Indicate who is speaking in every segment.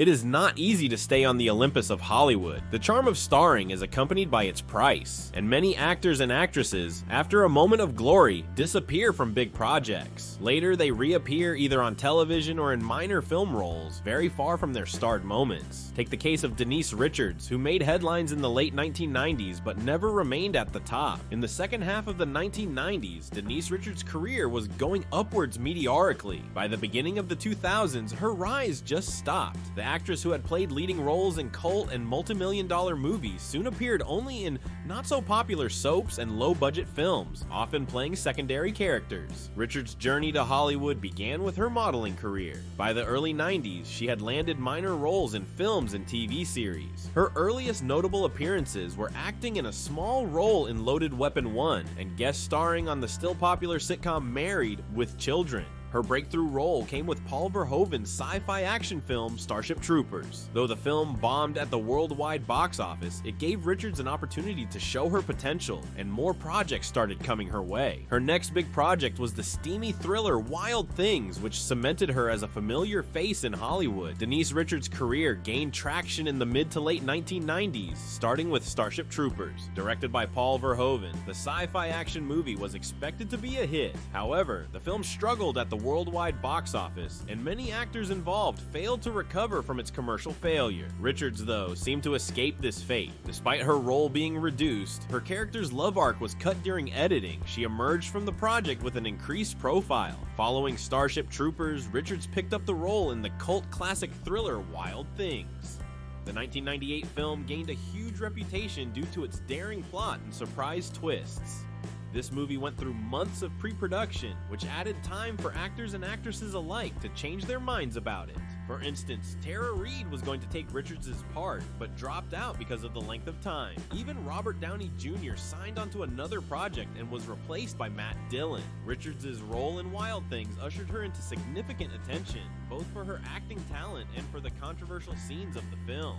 Speaker 1: It is not easy to stay on the Olympus of Hollywood. The charm of starring is accompanied by its price, and many actors and actresses, after a moment of glory, disappear from big projects. Later, they reappear either on television or in minor film roles, very far from their starred moments. Take the case of Denise Richards, who made headlines in the late 1990s but never remained at the top. In the second half of the 1990s, Denise Richards' career was going upwards meteorically. By the beginning of the 2000s, her rise just stopped. The actress who had played leading roles in cult and multi-million-dollar movies soon appeared only in not-so-popular soaps and low-budget films, often playing secondary characters. Richards' journey to Hollywood began with her modeling career. By the early 90s, she had landed minor roles in films and TV series. Her earliest notable appearances were acting in a small role in Loaded Weapon 1 and guest starring on the still-popular sitcom Married with Children. Her breakthrough role came with Paul Verhoeven's sci-fi action film Starship Troopers. Though the film bombed at the worldwide box office, it gave Richards an opportunity to show her potential, and more projects started coming her way. Her next big project was the steamy thriller Wild Things, which cemented her as a familiar face in Hollywood. Denise Richards' career gained traction in the mid to late 1990s, starting with Starship Troopers. Directed by Paul Verhoeven, the sci-fi action movie was expected to be a hit. However, the film struggled at the worldwide box office, and many actors involved failed to recover from its commercial failure. Richards, though, seemed to escape this fate. Despite her role being reduced, her character's love arc was cut during editing. She emerged from the project with an increased profile. Following Starship Troopers, Richards picked up the role in the cult classic thriller Wild Things. The 1998 film gained a huge reputation due to its daring plot and surprise twists. This movie went through months of pre-production, which added time for actors and actresses alike to change their minds about it. For instance, Tara Reid was going to take Richards' part, but dropped out because of the length of time. Even Robert Downey Jr. signed onto another project and was replaced by Matt Dillon. Richards' role in Wild Things ushered her into significant attention, both for her acting talent and for the controversial scenes of the film.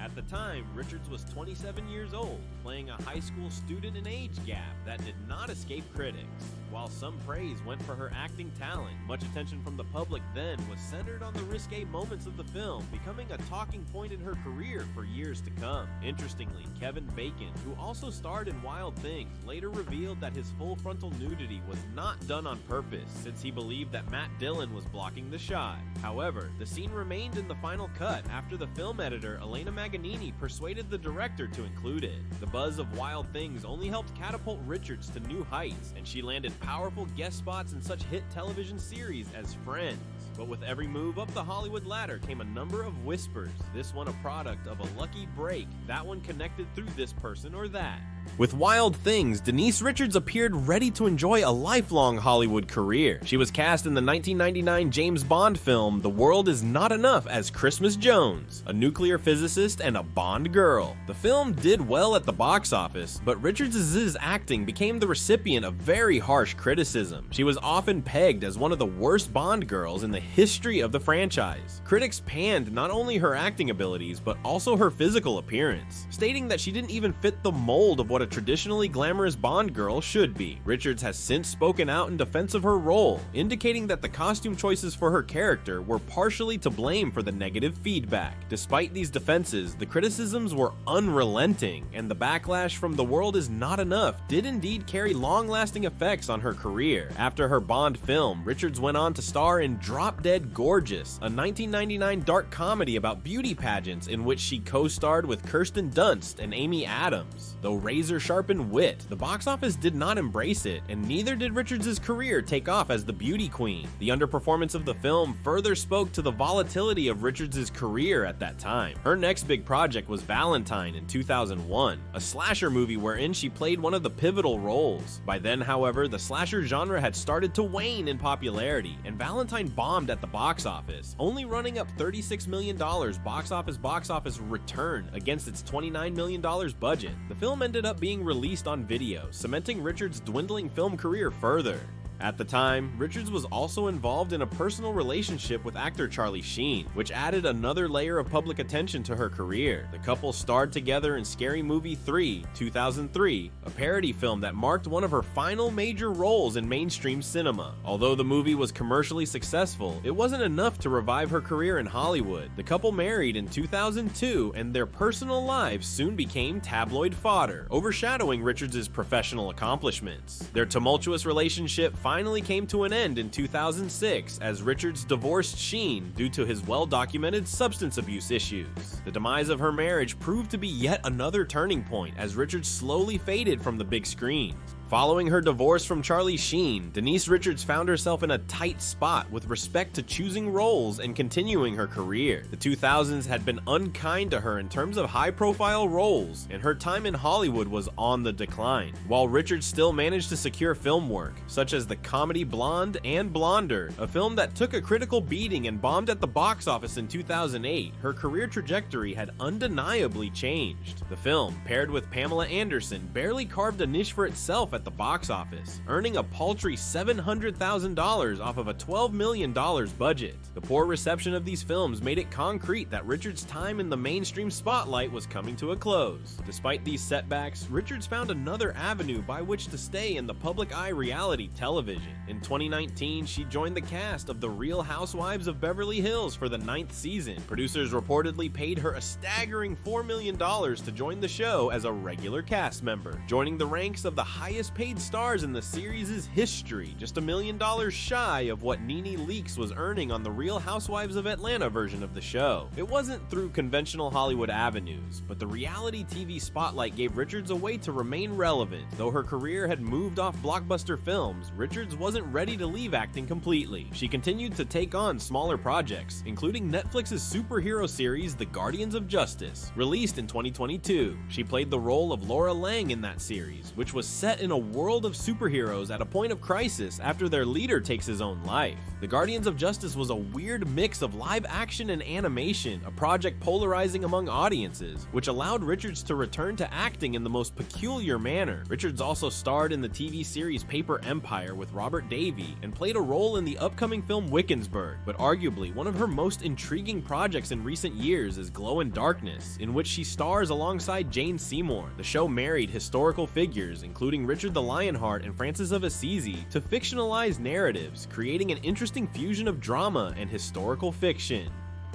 Speaker 1: At the time, Richards was 27 years old, playing a high school student in age gap that did not escape critics. While some praise went for her acting talent, much attention from the public then was centered on the risque moments of the film, becoming a talking point in her career for years to come. Interestingly, Kevin Bacon, who also starred in Wild Things, later revealed that his full frontal nudity was not done on purpose, since he believed that Matt Dillon was blocking the shot. However, the scene remained in the final cut after the film editor Elena Maganini persuaded the director to include it. The buzz of Wild Things only helped catapult Richards to new heights, and she landed powerful guest spots in such hit television series as Friends. But with every move up the Hollywood ladder came a number of whispers, this one a product of a lucky break, that one connected through this person or that. With Wild Things, Denise Richards appeared ready to enjoy a lifelong Hollywood career. She was cast in the 1999 James Bond film The World Is Not Enough as Christmas Jones, a nuclear physicist and a Bond girl. The film did well at the box office, but Richards' acting became the recipient of very harsh criticism. She was often pegged as one of the worst Bond girls in the history of the franchise. Critics panned not only her acting abilities, but also her physical appearance, stating that she didn't even fit the mold of what a traditionally glamorous Bond girl should be. Richards has since spoken out in defense of her role, indicating that the costume choices for her character were partially to blame for the negative feedback. Despite these defenses, the criticisms were unrelenting, and the backlash from The World Is Not Enough did indeed carry long-lasting effects on her career. After her Bond film, Richards went on to star in Drop Dead Gorgeous, a 1999 dark comedy about beauty pageants in which she co-starred with Kirsten Dunst and Amy Adams. Though razor-sharp in wit, the box office did not embrace it, and neither did Richards' career take off as the beauty queen. The underperformance of the film further spoke to the volatility of Richards' career at that time. Her next big project was Valentine in 2001, a slasher movie wherein she played one of the pivotal roles. By then, however, the slasher genre had started to wane in popularity, and Valentine bombed at the box office, only running up $36 million box office return against its $29 million budget. The film ended up being released on video, cementing Richards' dwindling film career further. At the time, Richards was also involved in a personal relationship with actor Charlie Sheen, which added another layer of public attention to her career. The couple starred together in Scary Movie 3, 2003, a parody film that marked one of her final major roles in mainstream cinema. Although the movie was commercially successful, it wasn't enough to revive her career in Hollywood. The couple married in 2002, and their personal lives soon became tabloid fodder, overshadowing Richards' professional accomplishments. Their tumultuous relationship finally came to an end in 2006 as Richards divorced Sheen due to his well-documented substance abuse issues. The demise of her marriage proved to be yet another turning point as Richards slowly faded from the big screens. Following her divorce from Charlie Sheen, Denise Richards found herself in a tight spot with respect to choosing roles and continuing her career. The 2000s had been unkind to her in terms of high-profile roles, and her time in Hollywood was on the decline. While Richards still managed to secure film work, such as the comedy Blonde and Blonder, a film that took a critical beating and bombed at the box office in 2008, her career trajectory had undeniably changed. The film, paired with Pamela Anderson, barely carved a niche for itself at the box office, earning a paltry $700,000 off of a $12 million budget. The poor reception of these films made it concrete that Richards' time in the mainstream spotlight was coming to a close. Despite these setbacks, Richards found another avenue by which to stay in the public eye reality television. In 2019, she joined the cast of The Real Housewives of Beverly Hills for the 9th season. Producers reportedly paid her a staggering $4 million to join the show as a regular cast member, joining the ranks of the highest paid stars in the series' history, just $1 million shy of what Nene Leakes was earning on the Real Housewives of Atlanta version of the show. It wasn't through conventional Hollywood avenues, but the reality TV spotlight gave Richards a way to remain relevant. Though her career had moved off blockbuster films, Richards wasn't ready to leave acting completely. She continued to take on smaller projects, including Netflix's superhero series The Guardians of Justice, released in 2022. She played the role of Laura Lang in that series, which was set in a world of superheroes at a point of crisis after their leader takes his own life. The Guardians of Justice was a weird mix of live action and animation, a project polarizing among audiences, which allowed Richards to return to acting in the most peculiar manner. Richards also starred in the TV series Paper Empire with Robert Davi and played a role in the upcoming film Wickensburg, but arguably one of her most intriguing projects in recent years is Glow in Darkness, in which she stars alongside Jane Seymour. The show married historical figures, including Richard the Lionheart and Francis of Assisi, to fictionalized narratives, creating an interesting fusion of drama and historical fiction.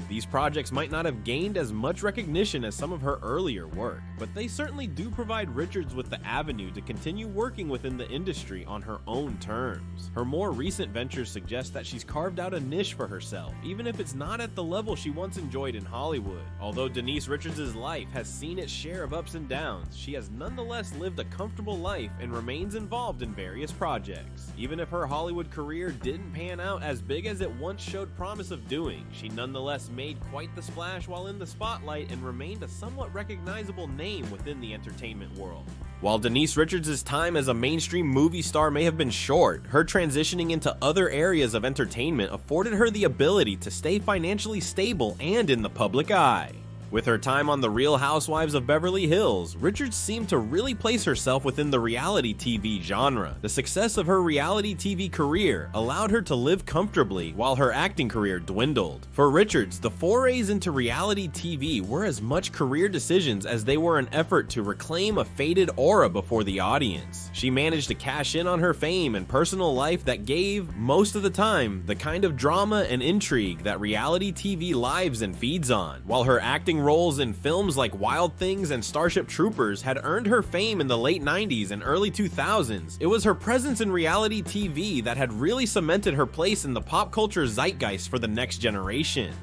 Speaker 1: These projects might not have gained as much recognition as some of her earlier work, but they certainly do provide Richards with the avenue to continue working within the industry on her own terms. Her more recent ventures suggest that she's carved out a niche for herself, even if it's not at the level she once enjoyed in Hollywood. Although Denise Richards' life has seen its share of ups and downs, she has nonetheless lived a comfortable life and remains involved in various projects. Even if her Hollywood career didn't pan out as big as it once showed promise of doing, she nonetheless made quite the splash while in the spotlight and remained a somewhat recognizable name within the entertainment world. While Denise Richards' time as a mainstream movie star may have been short, her transitioning into other areas of entertainment afforded her the ability to stay financially stable and in the public eye. With her time on The Real Housewives of Beverly Hills, Richards seemed to really place herself within the reality TV genre. The success of her reality TV career allowed her to live comfortably while her acting career dwindled. For Richards, the forays into reality TV were as much career decisions as they were an effort to reclaim a faded aura before the audience. She managed to cash in on her fame and personal life that gave, most of the time, the kind of drama and intrigue that reality TV lives and feeds on. While her acting roles in films like Wild Things and Starship Troopers had earned her fame in the late 90s and early 2000s, it was her presence in reality TV that had really cemented her place in the pop culture zeitgeist for the next generation.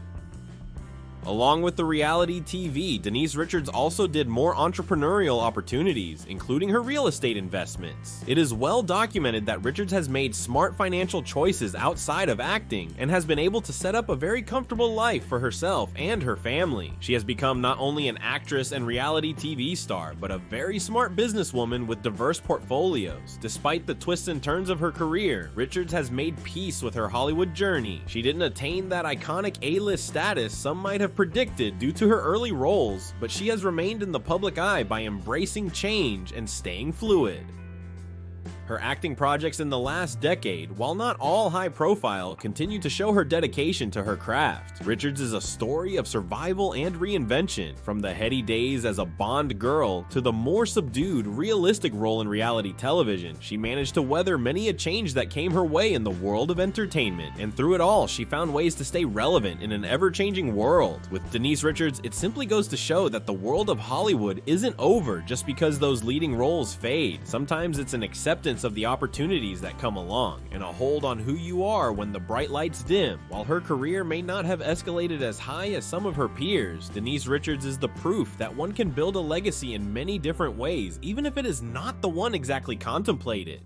Speaker 1: Along with the reality TV, Denise Richards also did more entrepreneurial opportunities, including her real estate investments. It is well documented that Richards has made smart financial choices outside of acting and has been able to set up a very comfortable life for herself and her family. She has become not only an actress and reality TV star, but a very smart businesswoman with diverse portfolios. Despite the twists and turns of her career, Richards has made peace with her Hollywood journey. She didn't attain that iconic A-list status some might have predicted due to her early roles, but she has remained in the public eye by embracing change and staying fluid. Her acting projects in the last decade, while not all high profile, continue to show her dedication to her craft. Richards is a story of survival and reinvention, from the heady days as a Bond girl to the more subdued, realistic role in reality television. She managed to weather many a change that came her way in the world of entertainment, and through it all, she found ways to stay relevant in an ever-changing world. With Denise Richards, it simply goes to show that the world of Hollywood isn't over just because those leading roles fade. Sometimes it's an acceptance of the opportunities that come along, and a hold on who you are when the bright lights dim. While her career may not have escalated as high as some of her peers, Denise Richards is the proof that one can build a legacy in many different ways, even if it is not the one exactly contemplated.